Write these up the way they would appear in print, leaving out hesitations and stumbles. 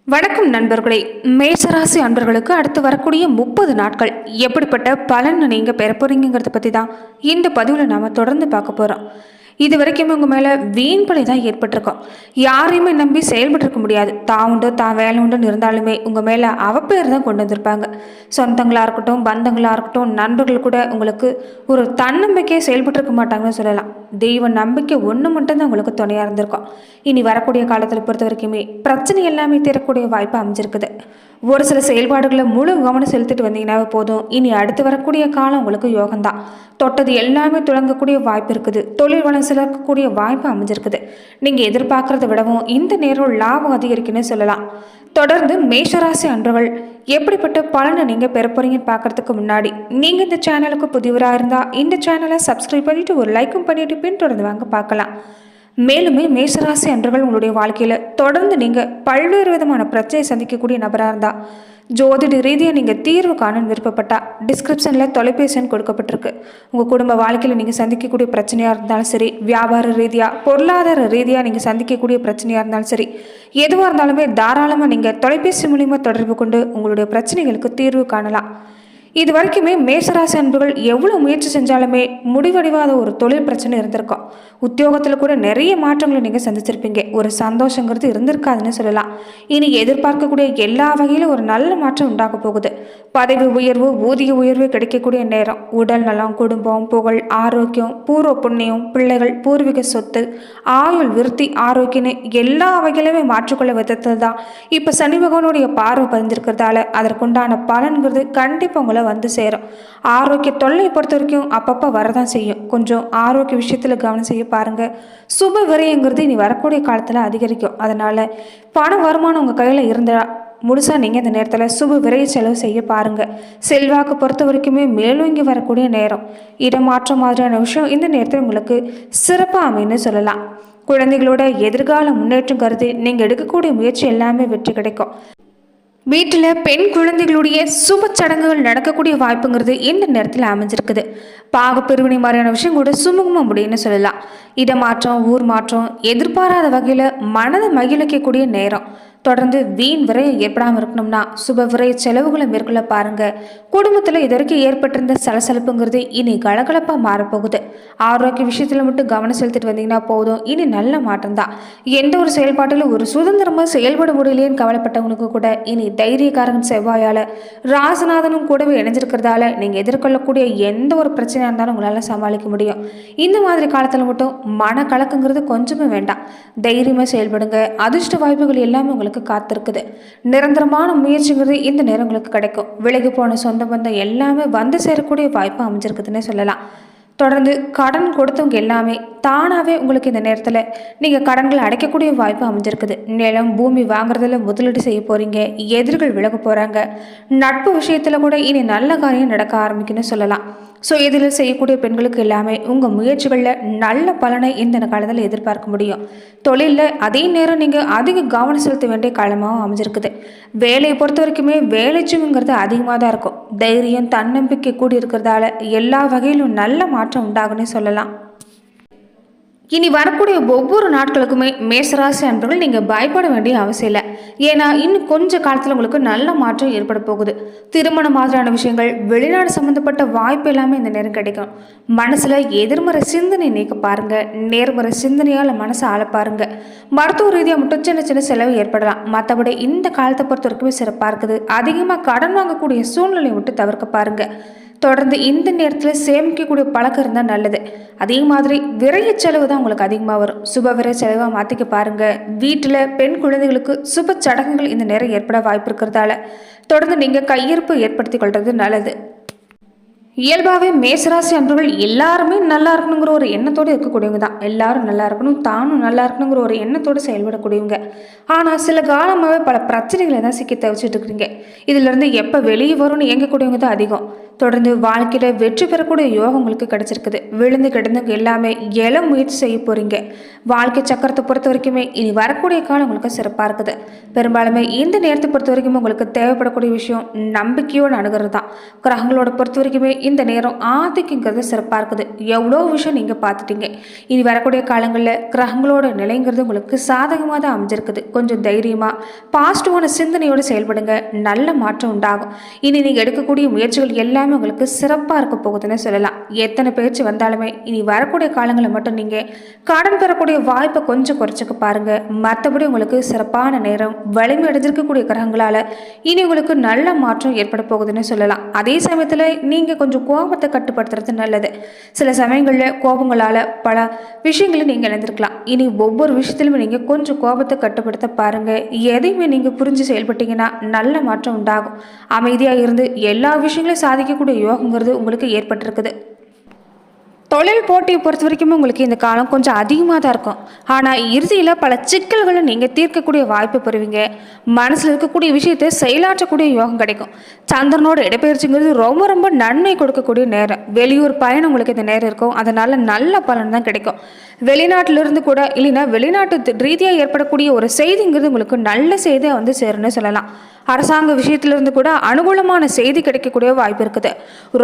வணக்கம் நண்பர்களே. மேசராசி அன்பர்களுக்கு அடுத்து வரக்கூடிய 30 நாட்கள் எப்படிப்பட்ட பலன் நீங்கள் பெற போறீங்கிறத பற்றி தான் இந்த பதிவில் நாம் தொடர்ந்து பார்க்க போகிறோம். இது வரைக்கும் உங்கள் மேலே வீண் பழி தான் ஏற்பட்டிருக்கோம். யாரையுமே நம்பி செயல்பட்டுருக்க முடியாது. தான் உண்டு தான் வேலை உண்டுன்னு இருந்தாலுமே உங்கள் மேலே அவப்பேர் தான் கொண்டு வந்திருப்பாங்க. சொந்தங்களாக இருக்கட்டும், பந்தங்களாக இருக்கட்டும், நண்பர்கள் கூட உங்களுக்கு ஒரு தன்னம்பிக்கையை செயல்பட்டுருக்க மாட்டாங்கன்னு சொல்லலாம். தெய்வ நம்பிக்கை ஒன்று மட்டும்தான் உங்களுக்கு துணையாக இருந்திருக்கும். இனி வரக்கூடிய காலத்தில் பொறுத்த வரைக்குமே பிரச்சனை எல்லாமே தீரக்கூடிய வாய்ப்பு அமைஞ்சிருக்குது. ஒரு சில செயல்பாடுகளை முழு கவனம் செலுத்திட்டு வந்தீங்கன்னாவே போதும். இனி அடுத்து வரக்கூடிய காலம் உங்களுக்கு யோகம்தான். தொட்டது எல்லாமே தொடங்கக்கூடிய வாய்ப்பு இருக்குது. தொழில் வளம் சிலர்க்கக்கூடிய வாய்ப்பு அமைஞ்சிருக்குது. நீங்கள் எதிர்பார்க்கறத விடவும் இந்த நேரம் லாபம் அதிகரிக்குன்னு சொல்லலாம். தொடர்ந்து மேஷராசி அன்பர்கள் எப்படிப்பட்ட பலனை நீங்கள் பெற போறீங்கன்னு பார்க்கறதுக்கு முன்னாடி நீங்கள் இந்த சேனலுக்கு புதியவராக இருந்தால் இந்த சேனலை சப்ஸ்கிரைப் பண்ணிவிட்டு ஒரு லைக்கும் பண்ணிவிட்டு பின்தொடர்ந்து வாங்க பார்க்கலாம். மேலுமே மேஷராசி அன்பர்கள் உங்களுடைய வாழ்க்கையில் தொடர்ந்து நீங்கள் பல்வேறு விதமான பிரச்சனையை சந்திக்கக்கூடிய நபராக இருந்தால், ஜோதிட ரீதியாக நீங்கள் தீர்வு காணணும்னு விருப்பப்பட்டால் டிஸ்கிரிப்ஷனில் தொலைபேசி எண் கொடுக்கப்பட்டிருக்கு. உங்கள் குடும்ப வாழ்க்கையில் நீங்கள் சந்திக்கக்கூடிய பிரச்சனையாக இருந்தாலும் சரி, வியாபார ரீதியாக பொருளாதார ரீதியாக நீங்கள் சந்திக்கக்கூடிய பிரச்சனையாக இருந்தாலும் சரி, எதுவாக இருந்தாலுமே தாராளமாக நீங்கள் தொலைபேசி மூலிமா தொடர்பு கொண்டு உங்களுடைய பிரச்சனைகளுக்கு தீர்வு காணலாம். இது வரைக்குமே மேஷராசி அன்புகள் எவ்வளோ முயற்சி செஞ்சாலுமே முடிவடைவாத ஒரு தொழில் பிரச்சனை இருந்திருக்கும். உத்தியோகத்தில் கூட நிறைய மாற்றங்களை நீங்கள் சந்திச்சிருப்பீங்க. ஒரு சந்தோஷங்கிறது இருந்திருக்காதுன்னு சொல்லலாம். இனி எதிர்பார்க்கக்கூடிய எல்லா வகையிலும் ஒரு நல்ல மாற்றம் உண்டாக போகுது. பதவி உயர்வு, ஊதிய உயர்வு கிடைக்கக்கூடிய நேரம். உடல் நலம், குடும்பம், புகழ், ஆரோக்கியம், பூர்வ புண்ணியம், பிள்ளைகள், பூர்வீக சொத்து, ஆயுள் விருத்தி, ஆரோக்கியன்னு எல்லா வகையிலுமே மாற்றிக்கொள்ள விதத்தில் தான் இப்போ சனி பகவானுடைய பார்வை பதிஞ்சிருக்கிறதால அதற்குண்டான பலன்கிறது கண்டிப்பாக உங்களை வந்து சேரும். ஆரோக்கிய தொல்லையை பொறுத்த வரைக்கும் அப்பப்போ வரதான் செய்யும். கொஞ்சம் ஆரோக்கிய விஷயத்தில் கவனம் செய்ய பாருங்க. சுப விரயங்கிறது இனி வரக்கூடிய காலத்தில் அதிகரிக்கும். அதனால பண வருமானம் உங்கள் கையில் இருந்தால் முழுசாக நீங்கள் இந்த நேரத்தில் சுப விரைய செலவு செய்ய பாருங்கள். செல்வாக்கு பொறுத்த வரைக்குமே மேலோங்கி வரக்கூடிய நேரம். இடமாற்றம் மாதிரியான விஷயம் இந்த நேரத்தில் உங்களுக்கு சிறப்பாக அமைன்னு சொல்லலாம். குழந்தைகளோட எதிர்கால முன்னேற்றம் கருதி நீங்கள் எடுக்கக்கூடிய முயற்சி எல்லாமே வெற்றி கிடைக்கும். வீட்டில் பெண் குழந்தைகளுடைய சுப சடங்குகள் நடக்கக்கூடிய வாய்ப்புங்கிறது இந்த நேரத்தில் அமைஞ்சிருக்குது. பாகப்பிரிவினை மாதிரியான விஷயம் கூட சுமூகமாக முடியும்னு சொல்லலாம். இடமாற்றம், ஊர் மாற்றம் எதிர்பாராத வகையில் மனதை மகிழ்விக்கக்கூடிய நேரம். தொடர்ந்து வீண் விரயம் ஏற்படாமல் இருக்கணும்னா சுப விரைய செலவுகளை மேற்கொள்ள பாருங்க. குடும்பத்தில் இது வரைக்கும் ஏற்பட்டிருந்த சலசலப்புங்கிறது இனி கலகலப்பாக மாறப்போகுது. ஆரோக்கிய விஷயத்தில் மட்டும் கவனம் செலுத்திட்டு வந்தீங்கன்னா போதும். இனி நல்ல மாற்றம் தான். எந்த ஒரு செயல்பாட்டிலும் ஒரு சுதந்திரமாக செயல்பட முடியலையேன்னு கவலைப்பட்டவங்களுக்கு கூட இனி தைரியக்காரன் செவ்வாயால் ராசநாதனும் கூடவே இணைஞ்சிருக்கிறதால நீங்கள் எதிர்கொள்ளக்கூடிய எந்த ஒரு பிரச்சனையாக இருந்தாலும் உங்களால் சமாளிக்க முடியும். இந்த மாதிரி காலத்தில் மட்டும் மன கலக்குங்கிறது கொஞ்சமே வேண்டாம். தைரியமாக செயல்படுங்க. அதிர்ஷ்ட வாய்ப்புகள் எல்லாமே உங்களுக்கு காத்திருக்குது. நிரந்தரமான முயற்சிங்கிறது இந்த நேரம் உங்களுக்கு கிடைக்கும். விலகி போன சொந்த பந்தம் எல்லாமே வந்து சேரக்கூடிய வாய்ப்பு அமைஞ்சிருக்குதுன்னு சொல்லலாம். தொடர்ந்து கடன் கொடுத்தவங்க எல்லாமே தானாகவே உங்களுக்கு இந்த நேரத்தில் நீங்கள் கடன்களை அடைக்கக்கூடிய வாய்ப்பு அமைஞ்சிருக்குது. நிலம், பூமி வாங்குறதுல முதலீடு செய்ய போகிறீங்க. எதிர்கள் விலக போகிறாங்க. நட்பு விஷயத்தில் கூட இனி நல்ல காரியம் நடக்க ஆரம்பிக்குன்னு சொல்லலாம். ஸோ இதில் செய்யக்கூடிய பெண்களுக்கு எல்லாமே உங்கள் முயற்சிகளில் நல்ல பலனை இந்த காலத்தில் எதிர்பார்க்க முடியும். தொழிலில் அதே நேரம் நீங்கள் அதிக கவனம் செலுத்த வேண்டிய காலமாகவும் அமைஞ்சிருக்குது. வேலையை பொறுத்த வரைக்குமே வேலைச்சுங்கிறது அதிகமாக தான் இருக்கும். தைரியம், தன்னம்பிக்கை கூடி இருக்கிறதால எல்லா வகையிலும் நல்ல மாற்றம் உண்டாகுன்னு சொல்லலாம். இனி வரக்கூடிய ஒவ்வொரு நாட்களுக்குமே மேஷராசி அன்பர்கள் நீங்கள் பயப்பட வேண்டிய அவசியம் இல்லை. ஏன்னா இன்னும் கொஞ்ச காலத்தில் உங்களுக்கு நல்ல மாற்றம் ஏற்பட போகுது. திருமணம் மாதிரியான விஷயங்கள், வெளிநாடு சம்மந்தப்பட்ட வாய்ப்பு எல்லாமே இந்த நேரம் கிடைக்கும். மனசில் எதிர்மறை சிந்தனை நீக்க பாருங்க. நேர்மறை சிந்தனையால் மனசை ஆள பாருங்க. மருத்துவ ரீதியாக மட்டும் சின்ன சின்ன செலவு ஏற்படலாம். மற்றபடி இந்த காலத்தை பொறுத்த வரைக்குமே சிறப்பாக இருக்குது. அதிகமாக கடன் வாங்கக்கூடிய சூழ்நிலையை விட்டு தவிர்க்க பாருங்க. தொடர்ந்து இந்த நேரத்தில் சேமிக்கக்கூடிய பழக்கம் இருந்தால் நல்லது. அதே மாதிரி விரைய செலவு தான் உங்களுக்கு அதிகமாக வரும். சுப விரைய செலவாக மாற்றிக்க பாருங்கள். வீட்டில் பெண் குழந்தைகளுக்கு சுப சடங்குகள் இந்த நேரம் ஏற்பட வாய்ப்பு இருக்கிறதால தொடர்ந்து நீங்கள் கையிருப்பு ஏற்படுத்தி கொள்வது நல்லது. இயல்பாகவே மேசராசி அன்பர்கள் எல்லாருமே நல்லா இருக்கணுங்கிற ஒரு எண்ணத்தோடு இருக்கக்கூடியவங்க தான். எல்லாரும் நல்லா இருக்கணும், தானும் நல்லா இருக்கணுங்கிற ஒரு எண்ணத்தோடு செயல்படக்கூடியவங்க. ஆனால் சில காலமாகவே பல பிரச்சனைகளை தான் சிக்கி தவிச்சிட்டு இருக்கிறீங்க. இதிலிருந்து எப்போ வெளியே வரும்னு இயங்கக்கூடியவங்க தான் அதிகம். தொடர்ந்து வாழ்க்கையில் வெற்றி பெறக்கூடிய யோகம் உங்களுக்கு கிடைச்சிருக்குது. விழுந்து கிடந்தவங்க எல்லாமே எழ முயற்சி செய்ய போகிறீங்க. வாழ்க்கை சக்கரத்தை பொறுத்த வரைக்குமே இனி வரக்கூடிய காலம் உங்களுக்கு சிறப்பாக இருக்குது. பெரும்பாலுமே இந்த நேரத்தை பொறுத்த வரைக்கும் உங்களுக்கு தேவைப்படக்கூடிய விஷயம் நம்பிக்கையோடு அணுகிறது தான். கிரகங்களோட பொறுத்த வரைக்குமே இந்த நேரம் ஆதிக்கங்கிறது சிறப்பாக இருக்குது. எவ்வளோ விஷயம் நீங்கள் பார்த்துட்டீங்க. இனி வரக்கூடிய காலங்களில் கிரகங்களோட நிலைங்கிறது உங்களுக்கு சாதகமாக தான் அமைஞ்சிருக்குது. கொஞ்சம் தைரியமாக பாசிட்டிவான சிந்தனையோடு செயல்படுங்க. நல்ல மாற்றம் உண்டாகும். இனி நீங்கள் எடுக்கக்கூடிய முயற்சிகள் எல்லாமே உங்களுக்கு சிறப்பாக இருக்க போகுதுன்னு சொல்லலாம். எத்தனை பேச்சு வந்தாலுமே இனி வரக்கூடிய காலங்களில் மட்டும் நீங்கள் கடன் பெறக்கூடிய வாய்ப்பை கொஞ்சம் குறைச்சிக்க பாருங்க. மற்றபடி உங்களுக்கு சிறப்பான நேரம் வலிமை அடைஞ்சிருக்கக்கூடிய கிரகங்களால் இனி உங்களுக்கு நல்ல மாற்றம் ஏற்பட போகுதுன்னு சொல்லலாம். அதே சமயத்தில் நீங்கள் கொஞ்சம் கோபத்தை கட்டுப்படுத்துறது நல்லது. சில சமயங்களில் கோபங்களால் பல விஷயங்களை நீங்கள் இழந்திருக்கலாம். இனி ஒவ்வொரு விஷயத்திலுமே நீங்கள் கொஞ்சம் கோபத்தை கட்டுப்படுத்த பாருங்க. எதையுமே நீங்கள் புரிஞ்சு செயல்பட்டீங்கன்னா நல்ல மாற்றம் உண்டாகும். அமைதியாக இருந்து எல்லா விஷயங்களையும் சாதிக்கக்கூடிய யோகங்கிறது உங்களுக்கு ஏற்பட்டிருக்குது. தொழில் போட்டியை பொறுத்த வரைக்கும் உங்களுக்கு இந்த காலம் கொஞ்சம் அதிகமாக தான் இருக்கும். ஆனால் இறுதியில் பல சிக்கல்களை நீங்கள் தீர்க்கக்கூடிய வாய்ப்பு பெறுவீங்க. மனசில் இருக்கக்கூடிய விஷயத்தை செயலாற்றக்கூடிய யோகம் கிடைக்கும். சந்திரனோட இடப்பெயர்ச்சிங்கிறது ரொம்ப ரொம்ப நன்மை கொடுக்கக்கூடிய நேரம். வெளியூர் பயணம் உங்களுக்கு இந்த நேரம் இருக்கும். அதனால் நல்ல பலன் தான் கிடைக்கும். வெளிநாட்டிலிருந்து கூட இல்லைன்னா வெளிநாட்டு ரீதியாக ஏற்படக்கூடிய ஒரு செய்திங்கிறது உங்களுக்கு நல்ல செய்தியாக வந்து சேருன்னு சொல்லலாம். அரசாங்க விஷயத்திலிருந்து கூட அனுகூலமான செய்தி கிடைக்கக்கூடிய வாய்ப்பு இருக்குது.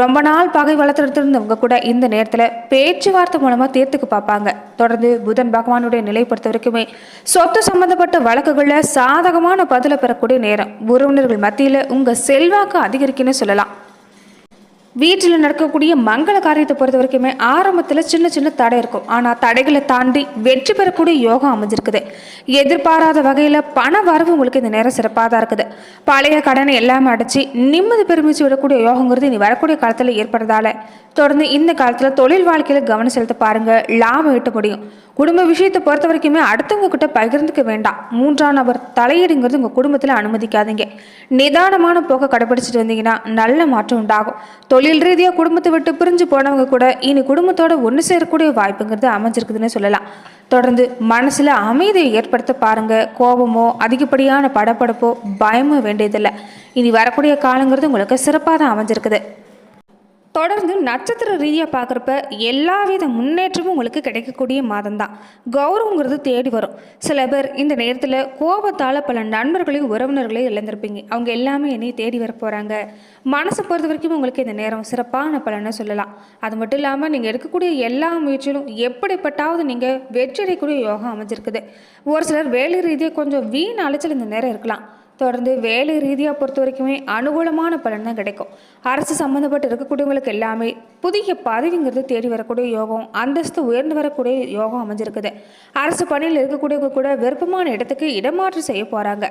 ரொம்ப நாள் பகை வளர்த்துட்டு இருந்தவங்க கூட இந்த நேரத்தில் பேச்சுவார்த்தை மூலமாக தீர்த்துக்கு பார்ப்பாங்க. தொடர்ந்து புதன் பகவானுடைய நிலை பொறுத்த வரைக்குமே சொத்து சம்பந்தப்பட்ட வழக்குகளில் சாதகமான பதிலை பெறக்கூடிய நேரம். உறவினர்கள் மத்தியில் உங்கள் செல்வாக்கு அதிகரிக்குன்னு சொல்லலாம். வீட்டில் நடக்கக்கூடிய மங்கள காரியத்தை பொறுத்த வரைக்குமே ஆரம்பத்தில் சின்ன சின்ன தடை இருக்கும். ஆனால் தடைகளை தாண்டி வெற்றி பெறக்கூடிய யோகம் அமைஞ்சிருக்குது. எதிர்பாராத வகையில் பண வரவு உங்களுக்கு இந்த நேரம் சிறப்பாக தான் இருக்குது. பழைய கடனை எல்லாமே அடைச்சி நிம்மதி பெருமிச்சு விடக்கூடிய யோகங்கிறது இனி வரக்கூடிய காலத்தில் ஏற்படுறதால தொடர்ந்து இந்த காலத்தில் தொழில் வாழ்க்கையில் கவனம் செலுத்த பாருங்கள். லாபம் ஈட்ட முடியும். குடும்ப விஷயத்தை பொறுத்த வரைக்குமே அடுத்தவங்க கிட்ட பகிர்ந்துக்க வேண்டாம். மூன்றாம் நபர் தலையீடுங்கிறது உங்கள் குடும்பத்தில் அனுமதிக்காதீங்க. நிதானமான போக்கை கடைபிடிச்சிட்டு வந்தீங்கன்னா நல்ல மாற்றம் உண்டாகும். தொழில் ரீதியாக குடும்பத்தை விட்டு பிரிஞ்சு போனவங்க கூட இனி குடும்பத்தோட ஒன்று சேரக்கூடிய வாய்ப்புங்கிறது அமைஞ்சிருக்குதுன்னு சொல்லலாம். தொடர்ந்து மனசில் அமைதியை ஏற்படுத்த பாருங்கள். கோபமோ அதிகப்படியான படப்படப்போ பயமோ வேண்டியதில்லை. இனி வரக்கூடிய காலங்கிறது உங்களுக்கு சிறப்பாக தான் அமைஞ்சிருக்குது. தொடர்ந்து நட்சத்திர ரீதியாக பார்க்குறப்ப எல்லா வித முன்னேற்றமும் உங்களுக்கு கிடைக்கக்கூடிய மாதம் தான். கௌரவங்கிறது தேடி வரும். சில பேர் இந்த நேரத்தில் கோபத்தால் பல நண்பர்களையும் உறவினர்களையும் இழந்திருப்பீங்க. அவங்க எல்லாமே என்னை தேடி வர போகிறாங்க. மனசை பொறுத்த வரைக்கும் உங்களுக்கு இந்த நேரம் சிறப்பான பலன்னு சொல்லலாம். அது மட்டும் இல்லாமல் நீங்கள் எடுக்கக்கூடிய எல்லா முயற்சியிலும் எப்படிப்பட்டாவது நீங்கள் வெற்றி அடையக்கூடிய யோகம் அமைஞ்சிருக்குது. ஒரு சிலர் வேலை ரீதியாக கொஞ்சம் வீண் அலைச்சல் இந்த நேரம் இருக்கலாம். தொடர்ந்து வேலை ரீதியாக பொறுத்த வரைக்குமே அனுகூலமான பலன் தான் கிடைக்கும். அரசு சம்மந்தப்பட்டு இருக்கக்கூடியவங்களுக்கு எல்லாமே புதிய பதவிங்கிறது தேடி வரக்கூடிய யோகம், அந்தஸ்து உயர்ந்து வரக்கூடிய யோகம் அமைஞ்சிருக்குது. அரசு பணியில் இருக்கக்கூடியவங்க கூட விருப்பமான இடத்துக்கு இடமாற்றம் செய்ய போகிறாங்க.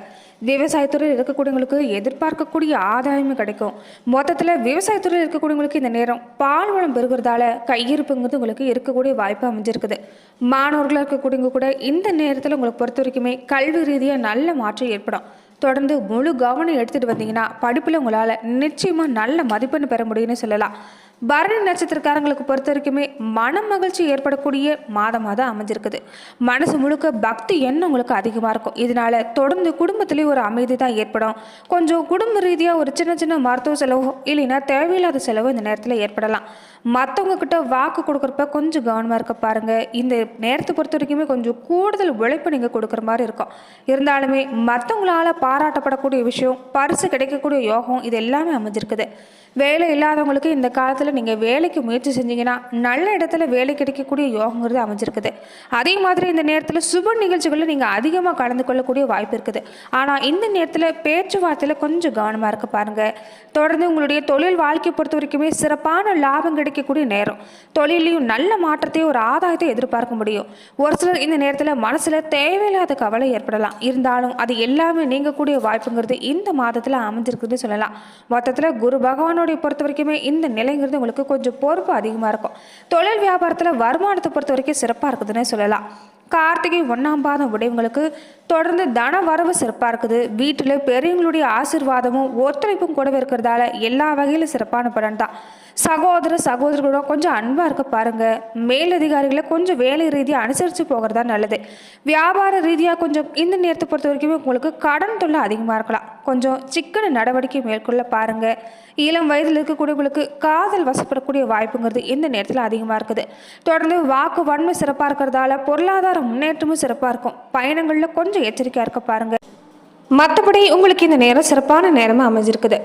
விவசாயத்துறையில் இருக்கக்கூடியவங்களுக்கு எதிர்பார்க்கக்கூடிய ஆதாயமும் கிடைக்கும். மொத்தத்தில் விவசாயத்துறையில் இருக்கக்கூடியவங்களுக்கு இந்த நேரம் பால் வளம் பெறுகிறதால கையிருப்புங்கிறது உங்களுக்கு இருக்கக்கூடிய வாய்ப்பு அமைஞ்சிருக்குது. மாணவர்களாக இருக்கக்கூடியவங்க கூட இந்த நேரத்தில் உங்களுக்கு பொறுத்த வரைக்குமே கல்வி ரீதியாக நல்ல மாற்றம் ஏற்படும். தொடர்ந்து முழு கவனம் எடுத்துகிட்டு வந்தீங்கன்னா படிப்பில் உங்களால் நிச்சயமாக நல்ல மதிப்பெண் பெற முடியும்னு சொல்லலாம். பரணி நட்சத்திரக்காரங்களுக்கு பொறுத்த வரைக்குமே மன மகிழ்ச்சி ஏற்படக்கூடிய மாதமாக தான் அமைஞ்சிருக்குது. மனசு முழுக்க பக்தி எண்ணம் உங்களுக்கு அதிகமாக இருக்கும். இதனால தொடர்ந்து குடும்பத்துலேயும் ஒரு அமைதி தான் ஏற்படும். கொஞ்சம் குடும்ப ரீதியாக ஒரு சின்ன சின்ன மருத்துவ செலவோ இல்லைன்னா தேவையில்லாத செலவோ இந்த நேரத்தில் ஏற்படலாம். மற்றவங்க கிட்ட வாக்கு கொடுக்குறப்ப கொஞ்சம் கவனமாக இருக்க பாருங்கள். இந்த நேரத்தை பொறுத்த வரைக்குமே கொஞ்சம் கூடுதல் உழைப்பு நீங்கள் கொடுக்குற மாதிரி இருக்கும். இருந்தாலுமே மற்றவங்களால் பாராட்டப்படக்கூடிய விஷயம், பரிசு கிடைக்கக்கூடிய யோகம் இது எல்லாமே அமைஞ்சிருக்குது. வேலை இல்லாதவங்களுக்கு இந்த காலத்தில் நீங்கள் வேலைக்கு முயற்சி செஞ்சீங்கன்னா நல்ல இடத்துல வேலை கிடைக்கக்கூடிய யோகங்கிறது அமைஞ்சிருக்குது. அதே மாதிரி இந்த நேரத்தில் சுப நிகழ்ச்சிகளில் நீங்கள் அதிகமாக கலந்து கொள்ளக்கூடிய வாய்ப்பு இருக்குது. ஆனால் இந்த நேரத்தில் பேச்சுவார்த்தையில் கொஞ்சம் கவனமாக இருக்க பாருங்கள். தொடர்ந்து உங்களுடைய தொழில் வாழ்க்கையை பொறுத்த வரைக்குமே சிறப்பான லாபம் கிடைக்கக்கூடிய நேரம். தொழிலையும் நல்ல மாற்றத்தையும் ஒரு ஆதாயத்தை எதிர்பார்க்க முடியும். ஒரு சிலர் இந்த நேரத்தில் மனசில் தேவையில்லாத கவலை ஏற்படலாம். இருந்தாலும் அது எல்லாமே நீங்கக்கூடிய வாய்ப்புங்கிறது இந்த மாதத்தில் அமைஞ்சிருக்குதுன்னு சொல்லலாம். மொத்தத்தில் குரு பகவானோட பொறுத்த வரைக்குமே இந்த நிலைங்கிறது உங்களுக்கு கொஞ்சம் பொறுப்பு அதிகமாக இருக்கும். தொழில் வியாபாரத்தில் வருமானத்தை பொறுத்த வரைக்கும் சிறப்பாக இருக்குதுன்னு சொல்லலாம். கார்த்திகை 1ஆம் பாதம் உடையவங்களுக்கு தொடர்ந்து தன வரவு சிறப்பாக இருக்குது. வீட்டில் பெரியவங்களுடைய ஆசீர்வாதமும் ஒத்துழைப்பும் கூட இருக்கிறதால எல்லா வகையிலும் சிறப்பான பலன் தான். சகோதரர்களோட கொஞ்சம் அன்பாக இருக்க பாருங்க. மேலதிகாரிகளை கொஞ்சம் வேலை ரீதியாக அனுசரித்து போகிறதா நல்லது. வியாபார ரீதியாக கொஞ்சம் இந்த நேரத்தை பொறுத்த வரைக்கும் உங்களுக்கு கடன் தொல்லை அதிகமாக இருக்கலாம். கொஞ்சம் சிக்கன நடவடிக்கை மேற்கொள்ள பாருங்க. இளம் வயதில் இருக்கக்கூடியவங்களுக்கு காதல் வசப்படக்கூடிய வாய்ப்புங்கிறது இந்த நேரத்தில் அதிகமாக இருக்குது. தொடர்ந்து வாக்கு வன்மை சிறப்பாக இருக்கிறதால பொருளாதார முன்னேற்றமும் சிறப்பாக இருக்கும். பயணங்களில் கொஞ்சம் எச்சரிக்கையாக இருக்க பாருங்க. மற்றபடி உங்களுக்கு இந்த நேரம் சிறப்பான நேரமாக அமைஞ்சிருக்குது.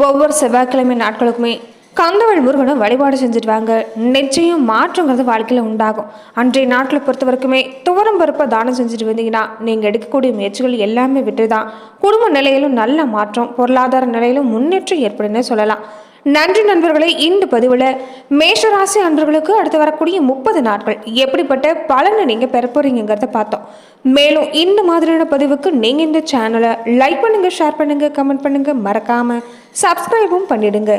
ஒவ்வொரு செவ்வாய்க்கிழமை நாட்களுக்குமே கந்தவள் முருகனை வழிபாடு செஞ்சுட்டு வாங்க. நிச்சயம் மாற்றங்கிறது வாழ்க்கையில் உண்டாகும். அன்றைய நாட்களை பொறுத்த வரைக்குமே துவரம் பருப்பை தானம் செஞ்சுட்டு வந்தீங்கன்னா நீங்கள் எடுக்கக்கூடிய முயற்சிகள் எல்லாமே விட்டு தான் குடும்ப நிலையிலும் நல்ல மாற்றம், பொருளாதார நிலையிலும் முன்னேற்றம் ஏற்படுன்னு சொல்லலாம். நன்றி நண்பர்களே. இந்த பதிவில் மேஷராசி அன்பர்களுக்கு அடுத்து வரக்கூடிய 30 நாட்கள் எப்படிப்பட்ட பலனை நீங்கள் பெற போறீங்கிறத பார்த்தோம். மேலும் இந்த மாதிரியான பதிவுக்கு நீங்கள் இந்த சேனலை லைக் பண்ணுங்கள், ஷேர் பண்ணுங்கள், கமெண்ட் பண்ணுங்கள், மறக்காமல் சப்ஸ்கிரைபும் பண்ணிடுங்க.